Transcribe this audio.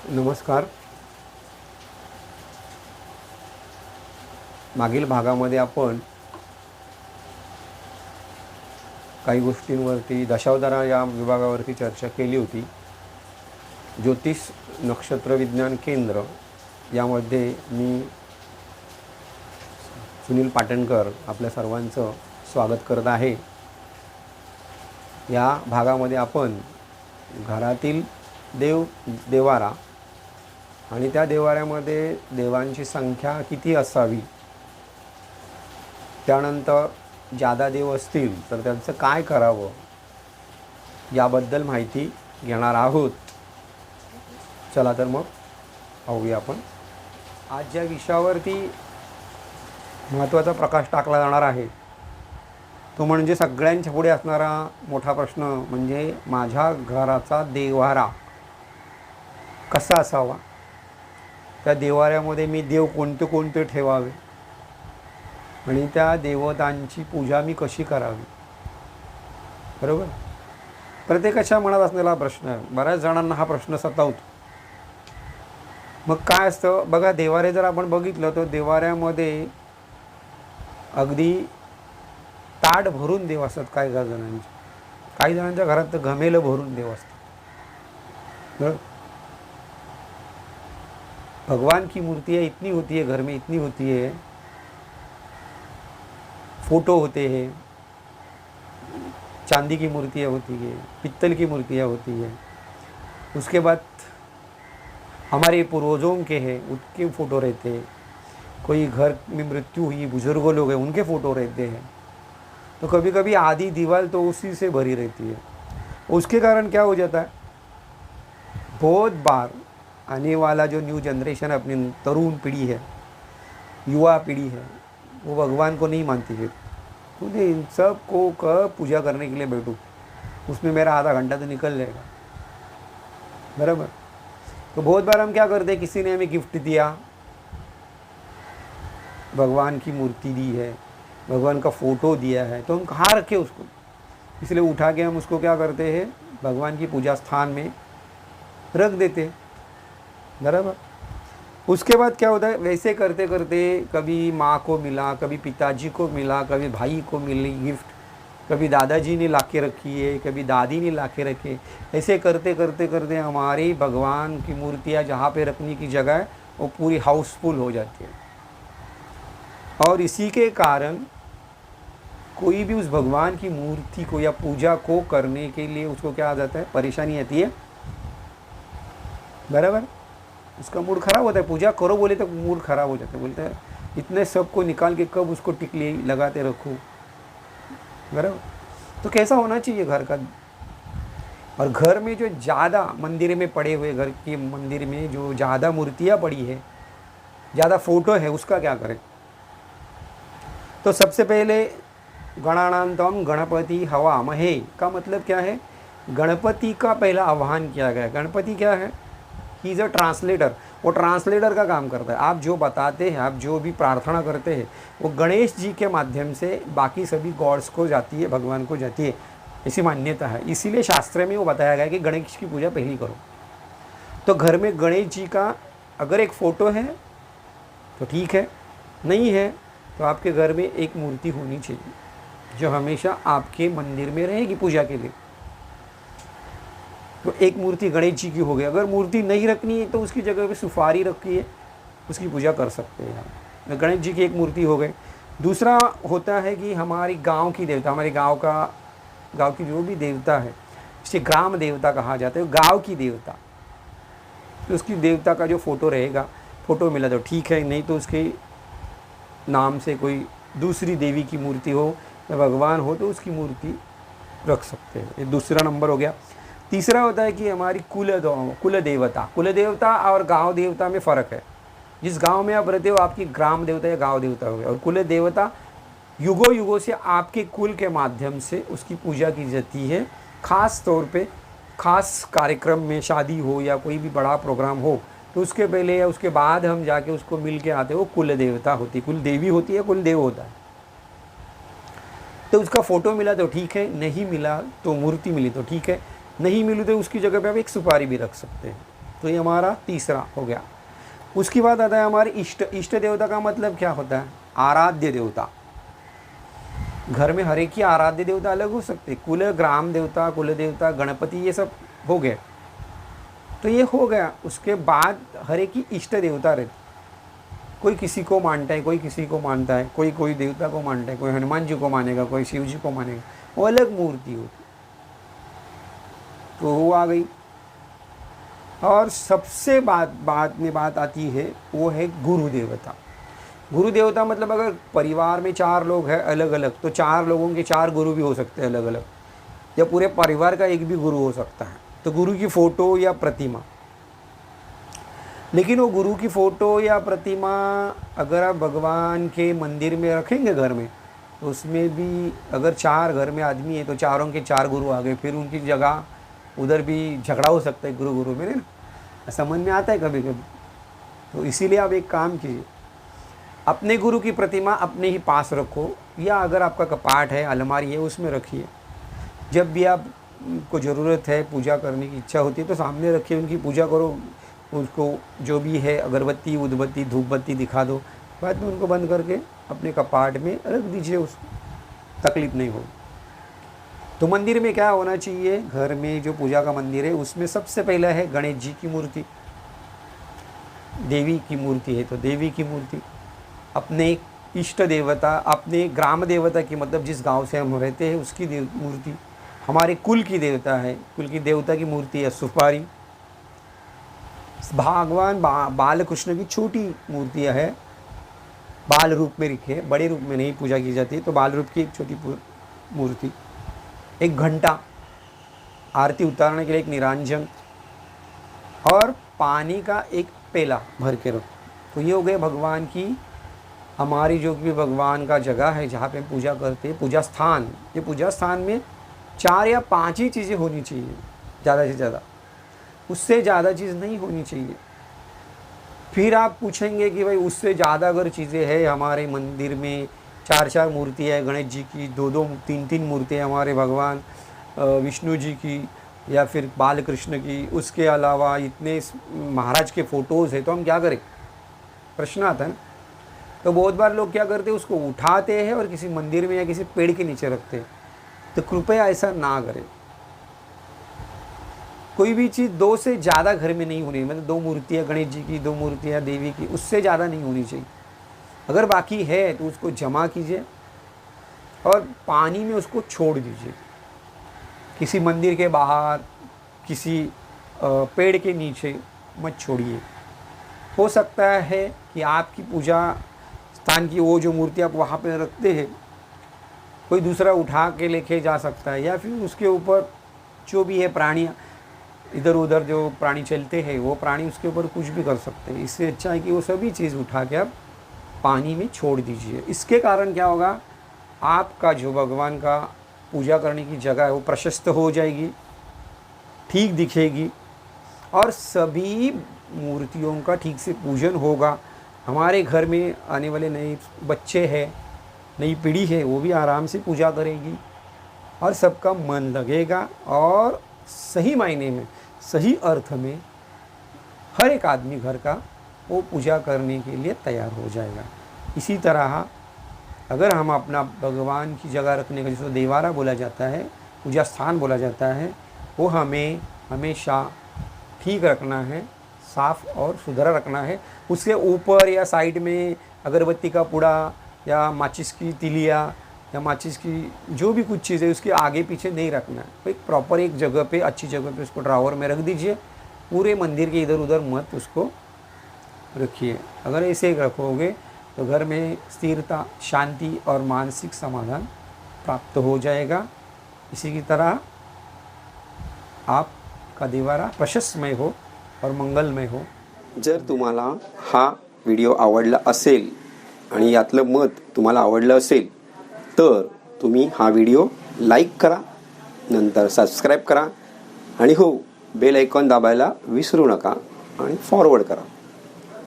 नमस्कार. मागील भागामध्ये आपण काही गोष्टींवरती दशावतारा या विभागावरती चर्चा केली होती. ज्योतिष नक्षत्र विज्ञान केंद्र यामध्ये मी सुनील पाटणकर आपल्या सर्वांचं स्वागत करत आहे. या भागामध्ये आपण घरातील देवारा आणि त्या देवाऱ्यामध्ये देवांची संख्या किती असावी, त्यानंतर जादा देव असतील तर त्यांचं काय करावं याबद्दल माहिती घेणार आहोत. चला तर मग पाहूया आपण. आज ज्या विषयावरती महत्त्वाचा प्रकाश टाकला जाणार आहे तो म्हणजे सगळ्यांच्या पुढे असणारा मोठा प्रश्न म्हणजे माझ्या घराचा देवारा कसा असावा, त्या देवाऱ्यामध्ये मी देव कोणते कोणते ठेवावे आणि त्या देवतांची पूजा मी कशी करावी. बरोबर, प्रत्येकाच्या मनात असलेला प्रश्न आहे. बऱ्याच जणांना हा प्रश्न सतावतो. मग काय असतं बघा, देवारे जर आपण बघितलं तर देवाऱ्यामध्ये अगदी ताट भरून देव असतात. काही जणांच्या घरात तर घमेलं भरून देव असतात. भगवान की मूर्ति है इतनी होती है, घर में इतनी होती है, फोटो होते हैं, चांदी की मूर्तियाँ होती है, पित्तल की मूर्तियाँ होती है, उसके बाद हमारे पूर्वजों के हैं उनके फ़ोटो रहते हैं, कोई घर में मृत्यु हुई बुजुर्गों लोग हैं उनके फ़ोटो रहते हैं. तो कभी कभी आधी दीवार तो उसी से भरी रहती है. उसके कारण क्या हो जाता है, बहुत बार आने वाला जो न्यू जनरेशन अपनी तरुण पीढ़ी है, युवा पीढ़ी है, वो भगवान को नहीं मानती है. मुझे इन सब को कब पूजा करने के लिए बैठूँ, उसमें मेरा आधा घंटा तो निकल जाएगा. बराबर. तो बहुत बार हम क्या करते हैं, किसी ने हमें गिफ्ट दिया, भगवान की मूर्ति दी है, भगवान का फ़ोटो दिया है, तो हम कहाँ रखें उसको, इसलिए उठा के हम उसको क्या करते हैं, भगवान की पूजा स्थान में रख देते हैं. बराबर. उसके बाद क्या होता है, वैसे करते करते कभी माँ को मिला, कभी पिताजी को मिला, कभी भाई को मिली गिफ्ट, कभी दादाजी ने ला के रखी है, कभी दादी ने ला के रखे. ऐसे करते करते करते हमारी भगवान की मूर्तियाँ जहाँ पे रखने की जगह है वो पूरी हाउसफुल हो जाती है. और इसी के कारण कोई भी उस भगवान की मूर्ति को या पूजा को करने के लिए उसको क्या आ जाता है, परेशानी आती है. बराबर. उसका मूड ख़राब होता है. पूजा करो बोले तो मूड ख़राब हो जाता है. बोलते हैं इतने सब को निकाल के कब उसको टिकली लगाते रखूँ. बराबर. तो कैसा होना चाहिए घर का. और घर में जो ज़्यादा मंदिर में पड़े हुए, घर के मंदिर में जो ज़्यादा मूर्तियाँ पड़ी है, ज़्यादा फ़ोटो है, उसका क्या करें. तो सबसे पहले गणानांतम गणपति हवामहे का मतलब क्या है, गणपति का पहला आह्वान किया गया. गणपति क्या है, ही इज़ अ ट्रांसलेटर. वो ट्रांसलेटर का काम करता है. आप जो बताते हैं, आप जो भी प्रार्थना करते हैं, वो गणेश जी के माध्यम से बाकी सभी गॉड्स को जाती है, भगवान को जाती है. ऐसी मान्यता है. इसीलिए शास्त्र में वो बताया गया कि गणेश की पूजा पहली करो. तो घर में गणेश जी का अगर एक फ़ोटो है तो ठीक है, नहीं है तो आपके घर में एक मूर्ति होनी चाहिए जो हमेशा आपके मंदिर में रहेगी पूजा के लिए. तो एक मूर्ति गणेश जी की हो गई. अगर मूर्ति नहीं रखनी है तो उसकी जगह पे सुपारी रखी है, उसकी पूजा कर सकते हैं आप. गणेश जी की एक मूर्ति हो गई. दूसरा होता है कि हमारी गांव की देवता, हमारे गांव की जो भी देवता है, इसे ग्राम देवता कहा जाता है. गांव की देवता, तो उसकी देवता का जो फ़ोटो रहेगा, फ़ोटो मिला तो ठीक है, नहीं तो उसके नाम से कोई दूसरी देवी की मूर्ति हो या भगवान हो तो उसकी मूर्ति रख सकते हैं. ये दूसरा नंबर हो गया. तीसरा होता है कि हमारी कुल देवता और गांव देवता में फ़र्क है. जिस गांव में आप रहते हो आपकी ग्राम देवता या गांव देवता हो गया, और कुल देवता युगों से आपके कुल के माध्यम से उसकी पूजा की जाती है. ख़ास तौर पे ख़ास कार्यक्रम में, शादी हो या कोई भी बड़ा प्रोग्राम हो, तो उसके पहले या उसके बाद हम जाके उसको मिल के आते हो. कुल देवता होती, कुल देवी होती है, कुल देव होता है. तो उसका फ़ोटो मिला तो ठीक है, नहीं मिला तो मूर्ति मिली तो ठीक है, नहीं मिली तो उसकी जगह पे आप एक सुपारी भी रख सकते हैं. तो ये हमारा तीसरा हो गया। उसके बाद आता है हमारे इष्ट देवता का मतलब क्या होता है? आराध्य देवता। घर में हर एक की आराध्य देवता अलग हो सकते, कुल ग्राम देवता, कुल देवता, गणपति, ये सब हो गए। तो ये हो गया। उसके बाद हर एक की इष्ट देवता रहती, कोई किसी को मानता है, कोई किसी को मानता है, कोई कोई देवता को मानता है, कोई हनुमान जी को मानेगा, कोई शिव जी को मानेगा, वो अलग मूर्ति होती। तो वो आ गई। और सबसे बात आती है वो है गुरु देवता। गुरु देवता मतलब अगर परिवार में 4 लोग हैं अलग अलग, तो 4 लोगों के 4 गुरु भी हो सकते हैं अलग अलग, या पूरे परिवार का एक भी गुरु हो सकता है। तो गुरु की फ़ोटो या प्रतिमा, लेकिन वो गुरु की फ़ोटो या प्रतिमा अगर आप भगवान के मंदिर में रखेंगे घर में, तो उसमें भी अगर 4 घर में आदमी है तो चारों के 4 गुरु आ गए, फिर उनकी जगह उधर भी झगड़ा हो सकता है गुरु गुरु में, ना समझ में आता है कभी कभी। तो इसीलिए आप एक काम कीजिए, अपने गुरु की प्रतिमा अपने ही पास रखो, या अगर आपका कपाट है, अलमारी है, उसमें रखिए। जब भी आपको ज़रूरत है, पूजा करने की इच्छा होती है, तो सामने रखिए, उनकी पूजा करो। उसको जो भी है अगरबत्ती, उदबत्ती, धूप बत्ती दिखा दो, बाद में उनको बंद करके अपने कपाट में रख दीजिए, उसको तकलीफ़ नहीं होगी। तो मंदिर में क्या होना चाहिए? घर में जो पूजा का मंदिर है उसमें सबसे पहला है गणेश जी की मूर्ति, देवी की मूर्ति है तो देवी की मूर्ति, अपने इष्ट देवता, अपने ग्राम देवता की, मतलब जिस गांव से हम रहते हैं उसकी मूर्ति, हमारे कुल की देवता है, कुल की देवता की मूर्ति है सुपारी, भगवान बाल कृष्ण की छोटी मूर्तियाँ है, बाल रूप में रखी है, बड़े रूप में नहीं पूजा की जाती, तो बाल रूप की एक छोटी मूर्ति, एक घंटा, आरती उतारने के लिए एक निरांजन, और पानी का एक पेला भर के रखो। तो ये हो गए भगवान की, हमारी जो भी भगवान का जगह है जहाँ पे पूजा करते हैं, पूजा स्थान। ये पूजा स्थान में 4 या 5 ही चीज़ें होनी चाहिए, ज़्यादा से ज़्यादा, उससे ज़्यादा चीज़ नहीं होनी चाहिए। फिर आप पूछेंगे कि भाई उससे ज़्यादा अगर चीज़ें हैं, हमारे मंदिर में 4 मूर्तियाँ है गणेश जी की, 2 3 मूर्तियाँ हमारे भगवान विष्णु जी की, या फिर बाल कृष्ण की, उसके अलावा इतने महाराज के फ़ोटोज़ हैं, तो हम क्या करें? प्रश्न आता है ना। तो बहुत बार लोग क्या करते हैं, उसको उठाते हैं और किसी मंदिर में या किसी पेड़ के नीचे रखते हैं। तो कृपया ऐसा ना करें। कोई भी चीज़ 2 से ज़्यादा घर में नहीं होनी, मतलब 2 मूर्तियाँ गणेश जी की, 2 मूर्तियाँ देवी की, उससे ज़्यादा नहीं होनी चाहिए। अगर बाकी है तो उसको जमा कीजिए और पानी में उसको छोड़ दीजिए, किसी मंदिर के बाहर, किसी पेड़ के नीचे मत छोड़िए। हो सकता है कि आपकी पूजा स्थान की वो जो मूर्ति आप वहाँ पे रखते हैं, कोई दूसरा उठा के लेके जा सकता है, या फिर उसके ऊपर जो भी है प्राणी, इधर उधर जो प्राणी चलते हैं, वो प्राणी उसके ऊपर कुछ भी कर सकते हैं। इससे अच्छा है कि वो सभी चीज़ उठा के आप पानी में छोड़ दीजिए। इसके कारण क्या होगा, आपका जो भगवान का पूजा करने की जगह है वो प्रशस्त हो जाएगी, ठीक दिखेगी, और सभी मूर्तियों का ठीक से पूजन होगा। हमारे घर में आने वाले नए बच्चे हैं, नई पीढ़ी है, वो भी आराम से पूजा करेगी और सबका मन लगेगा, और सही मायने में, सही अर्थ में हर एक आदमी घर का वो पूजा करने के लिए तैयार हो जाएगा। इसी तरह अगर हम अपना भगवान की जगह रखने का, जिसको देवारा बोला जाता है, पूजा स्थान बोला जाता है, वो हमें हमेशा ठीक रखना है, साफ़ और सुथरा रखना है। उसके ऊपर या साइड में अगरबत्ती का पुड़ा या माचिस की तिलिया या माचिस की जो भी कुछ चीज़ है उसके आगे पीछे नहीं रखना है। एक प्रॉपर एक जगह पे, अच्छी जगह पे उसको ड्रावर में रख दीजिए। पूरे मंदिर के इधर उधर मत उसको रखिए। अगर ऐसे रखोगे तो घर में स्थिरता, शांति और मानसिक समाधान प्राप्त हो जाएगा। इसी की तरह आपका देवारा प्रशस्तमय हो और मंगलमय हो। जर तुम्हाला हा व्हिडिओ आवडला असेल आणि यातलं मत तुम्हाला आवडलं असेल तर तुम्ही हा व्हिडिओ लाईक करा, नंतर सबस्क्राईब करा आणि हो, बेल आयकॉन दाबायला विसरू नका आणि फॉरवर्ड करा।